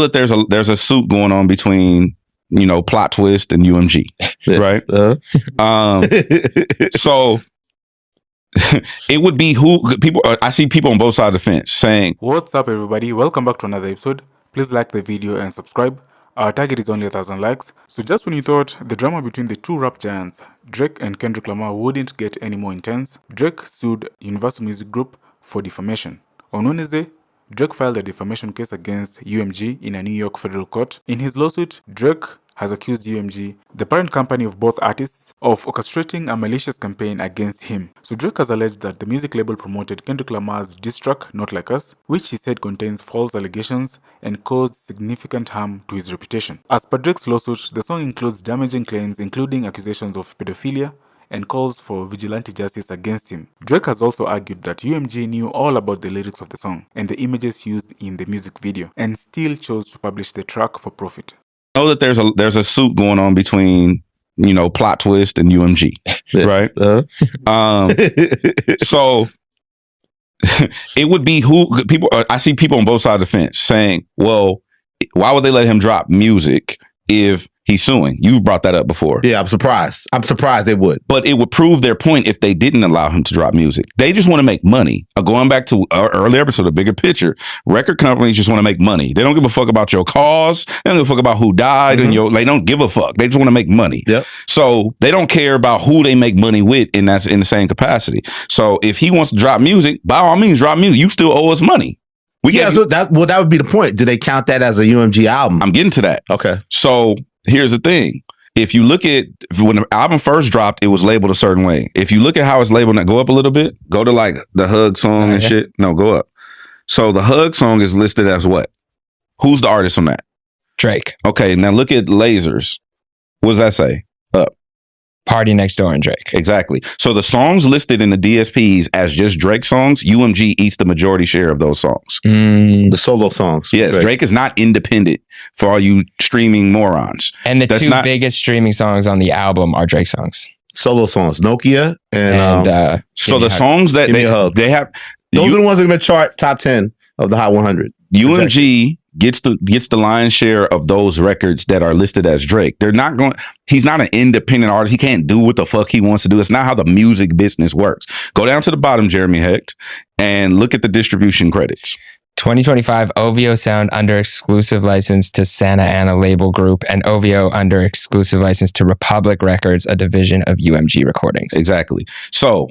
know that there's a suit going on between, you know, Plot Twist and UMG, right? So it would be people. I see people on both sides of the fence saying, "What's up, everybody? Welcome back to another episode. Please like the video and subscribe. Our target is only 1,000 likes. So just when you thought the drama between the two rap giants, Drake and Kendrick Lamar, wouldn't get any more intense, Drake sued Universal Music Group for defamation. On Wednesday, Drake filed a defamation case against UMG in a New York federal court. In his lawsuit, Drake has accused UMG, the parent company of both artists, of orchestrating a malicious campaign against him. So Drake has alleged that the music label promoted Kendrick Lamar's diss track, Not Like Us, which he said contains false allegations and caused significant harm to his reputation. As per Drake's lawsuit, the song includes damaging claims including accusations of pedophilia and calls for vigilante justice against him. Drake has also argued that UMG knew all about the lyrics of the song and the images used in the music video and still chose to publish the track for profit. know that there's a suit going on between, you know, Plot Twist and UMG, right? So it would be people. I see people on both sides of the fence saying, "Well, why would they let him drop music if he's suing?" You've brought that up before. Yeah, I'm surprised. I'm surprised they would. But it would prove their point if they didn't allow him to drop music. They just want to make money. Going back to our earlier episode, the bigger picture, record companies just want to make money. They don't give a fuck about your cause. They don't give a fuck about who died. And they don't give a fuck. They just want to make money. Yep. So they don't care about who they make money with, and that's in the same capacity. So if he wants to drop music, by all means, drop music. You still owe us money. So that would be the point. Do they count that as a UMG album? I'm getting to that. Okay. So here's the thing. If you look at when the album first dropped, it was labeled a certain way. If you look at how it's labeled, now go up a little bit, go to like the Hug song and shit. No, go up. So the Hug song is listed as what? Who's the artist on that? Drake. Okay, now look at Lasers. What does that say? Up. PartyNextDoor and Drake. Exactly. So the songs listed in the DSPs as just Drake songs, UMG eats the majority share of those songs. The solo songs. Yes, Drake is not independent for all you streaming morons. And the two biggest streaming songs on the album are Drake songs. Solo songs. Nokia and so the songs that they have. Those are the ones that are going to chart top 10 of the Hot 100. UMG gets the lion's share of those records that are listed as Drake. He's not an independent artist. He can't do what the fuck he wants to do. It's not how the music business works. Go down to the bottom, Jeremy Hecht, and look at the distribution credits. 2025 OVO Sound under exclusive license to Santa Ana Label Group and OVO under exclusive license to Republic Records, a division of UMG Recordings. Exactly. So,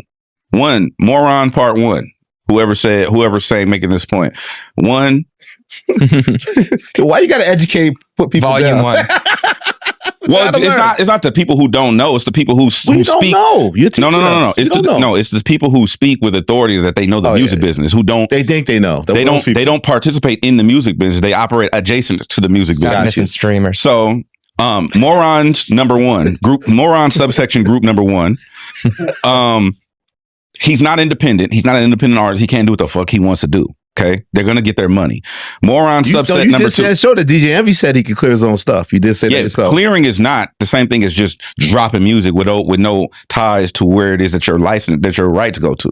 moron part one. Whoever's saying making this point. One. Why you got to put people Volume down? 1. Well, it's not the people who don't know. It's the people who speak. Don't know. No. It's the people who speak with authority that they know the music business. Who don't? They think they know. They don't participate in the music business. They operate adjacent to the music business. Some streamers. So, morons number one, moron subsection group number one. He's not independent. He's not an independent artist. He can't do what the fuck he wants to do. Okay, they're gonna get their money. Moron subset number two. Show that DJ Envy said he could clear his own stuff. You did say that yourself. Clearing is not the same thing as just dropping music with no ties to where it is that your rights go to.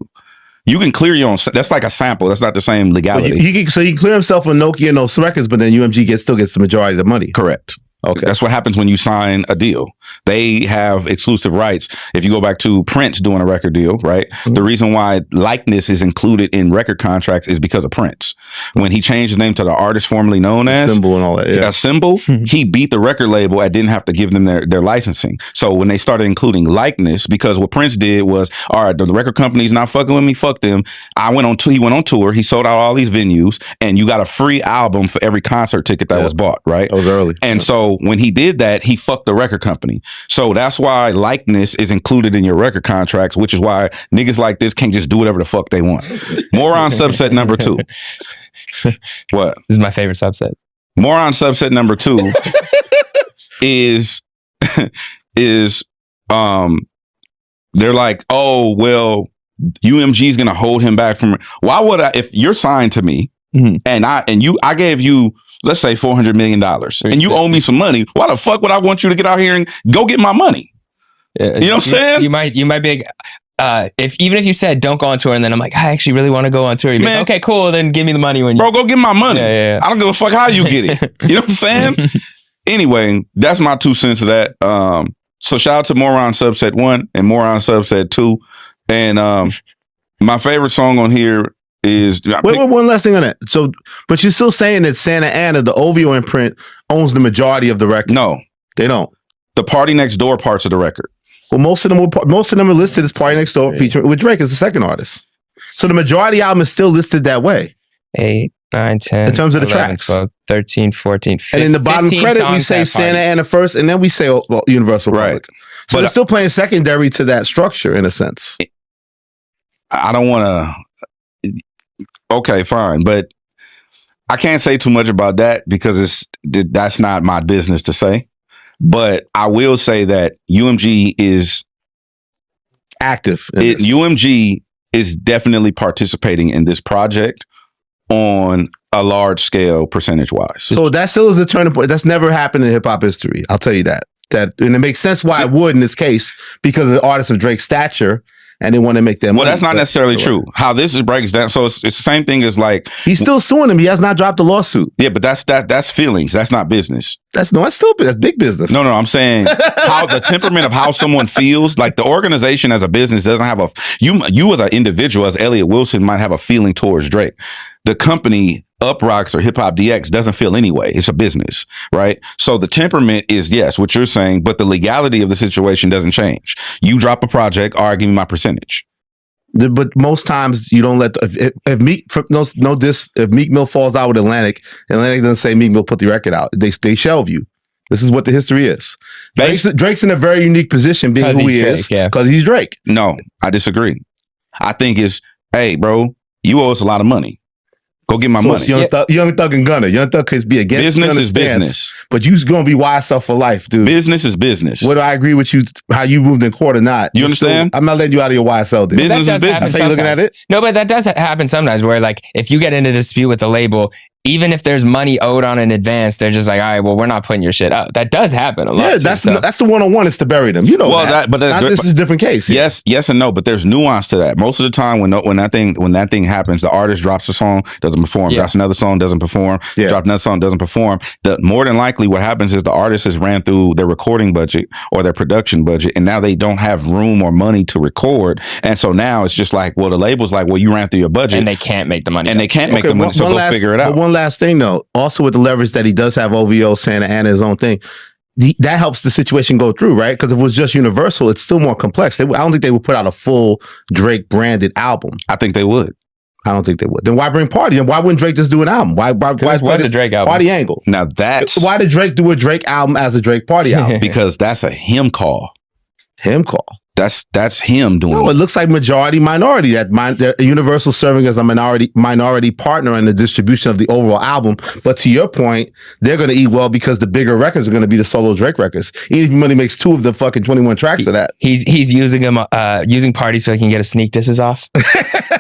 You can clear your own. That's like a sample. That's not the same legality. He can clear himself on Nokia and those records, but then UMG still gets the majority of the money. Correct. Okay. That's what happens when you sign a deal. They have exclusive rights. If you go back to Prince doing a record deal, right? Mm-hmm. The reason why likeness is included in record contracts is because of Prince. When he changed his name to the artist formerly known as Symbol and all that, a symbol, he beat the record label and didn't have to give them their licensing. So when they started including likeness, because what Prince did was, all right, the record company's not fucking with me, fuck them. He went on tour, he sold out all these venues, and you got a free album for every concert ticket that was bought, right? That was early. And so when he did that, he fucked the record company. So that's why likeness is included in your record contracts, which is why niggas like this can't just do whatever the fuck they want. Moron subset number two. What? This is my favorite subset. Moron subset number two is they're like, oh, well, UMG is gonna hold him back from. Why would I? If you're signed to me and I gave you, let's say $400 million and you owe me some money, why the fuck would I want you to get out here and go get my money? You know what I'm saying? You might be like, even if you said don't go on tour, and then I'm like, I actually really want to go on tour. You'd be like, Man. okay, cool. Then give me the money when you. Bro, go get my money. Yeah. I don't give a fuck how you get it. You know what I'm saying? Anyway, that's my 2 cents of that. So shout out to Moron Subset 1 and Moron Subset 2. And my favorite song on here is... Wait, one last thing on that. So, but you're still saying that Santa Ana, the OVO imprint, owns the majority of the record? No. They don't. The PartyNextDoor parts of the record. Well, most of them are listed as PartyNextDoor featuring with Drake as the second artist. So the majority album is still listed that way. 8, 9, 10. In terms of the 11, tracks. 12, 13, 14, 15. And in the bottom credit, we say Santa Ana first, and then we say Universal Right. Public. So But they're still playing secondary to that structure in a sense. I don't want to... Okay, fine. But I can't say too much about that because that's not my business to say. But I will say that UMG is... Active. UMG is definitely participating in this project on a large scale percentage wise. So that still is a turning point. That's never happened in hip hop history. I'll tell you that. And it makes sense why it would in this case because of the artists of Drake's stature and they want to make them. Well, that's not necessarily true. How this breaks down. So it's the same thing as like he's still suing him. He has not dropped a lawsuit. Yeah, but that's feelings. That's not business. That's stupid. That's big business. No, I'm saying how the temperament of how someone feels. Like the organization as a business doesn't have you as an individual, as Elliot Wilson, might have a feeling towards Drake. The company Uprocks or Hip Hop DX doesn't feel anyway. It's a business, right? So the temperament is yes, what you're saying, but the legality of the situation doesn't change. You drop a project, all right, give me my percentage. But most times you don't let if Meek Mill falls out with Atlantic doesn't say Meek Mill put the record out. They shelve you. This is what the history is. Drake's in a very unique position being who he is because he's Drake. No, I disagree. I think it's, hey, bro, you owe us a lot of money. Go get my money. Young Thug and Gunna. Young Thug could be against business is business, but you're gonna be YSL for life, dude. Business is business. Whether I agree with you, how you moved in court or not, you understand? I'm not letting you out of your YSL. Dude. Business is business. That's how you looking at it. No, but that does happen sometimes. Where like if you get into a dispute with the label, even if there's money owed on in advance, they're just like, all right, well, we're not putting your shit out. That does happen a lot. Yeah, that's the one-on-one is to bury them. You know, this is a different case. Yeah. Yes and no, but there's nuance to that. Most of the time, when that thing happens, the artist drops a song, doesn't perform, drops another song, doesn't perform, drops another song, doesn't perform. More than likely, what happens is the artist has ran through their recording budget or their production budget, and now they don't have room or money to record, and so now it's just like, well, the label's like, well, you ran through your budget, and they can't make the money, so go figure it out. But one last thing though, also with the leverage that he does have OVO, Santa Ana, his own thing, that helps the situation go through, right? Because if it was just Universal, it's still more complex. I don't think they would put out a full Drake branded album. I think they would. I don't think they would. Then why bring Party? And why wouldn't Drake just do an album? Why what's a Drake album? Party angle. Now that's why did Drake do a Drake album as a Drake Party album? Because that's a him call. Him call. That's him doing. No, it looks like majority minority. That Universal serving as a minority partner in the distribution of the overall album. But to your point, they're going to eat well because the bigger records are going to be the solo Drake records. Even if he only makes 2 of the fucking 21 tracks of that. He's using them using Party so he can get his sneak disses off.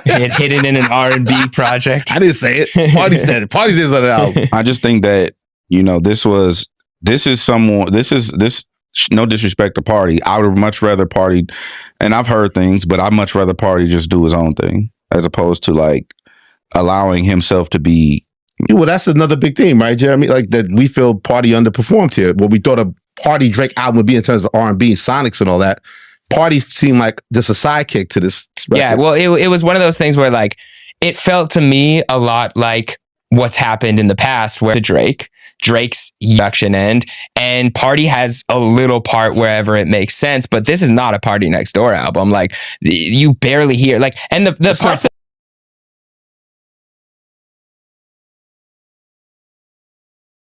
And hidden in an R&B project. I didn't say it. Party said it. Party said on the album. I just think that this. No disrespect to Party. I would much rather Party, and I've heard things, but I'd much rather Party just do his own thing as opposed to like allowing himself to be. Well, that's another big theme, right, Jeremy? Like that we feel Party underperformed here. What we thought a Party Drake album would be in terms of R&B, sonics, and all that. Party seemed like just a sidekick to this record. Yeah, well, it was one of those things where like it felt to me a lot like what's happened in the past where Drake's production end, and Party has a little part wherever it makes sense, but this is not a PartyNextDoor album. Like you barely hear like, and the parts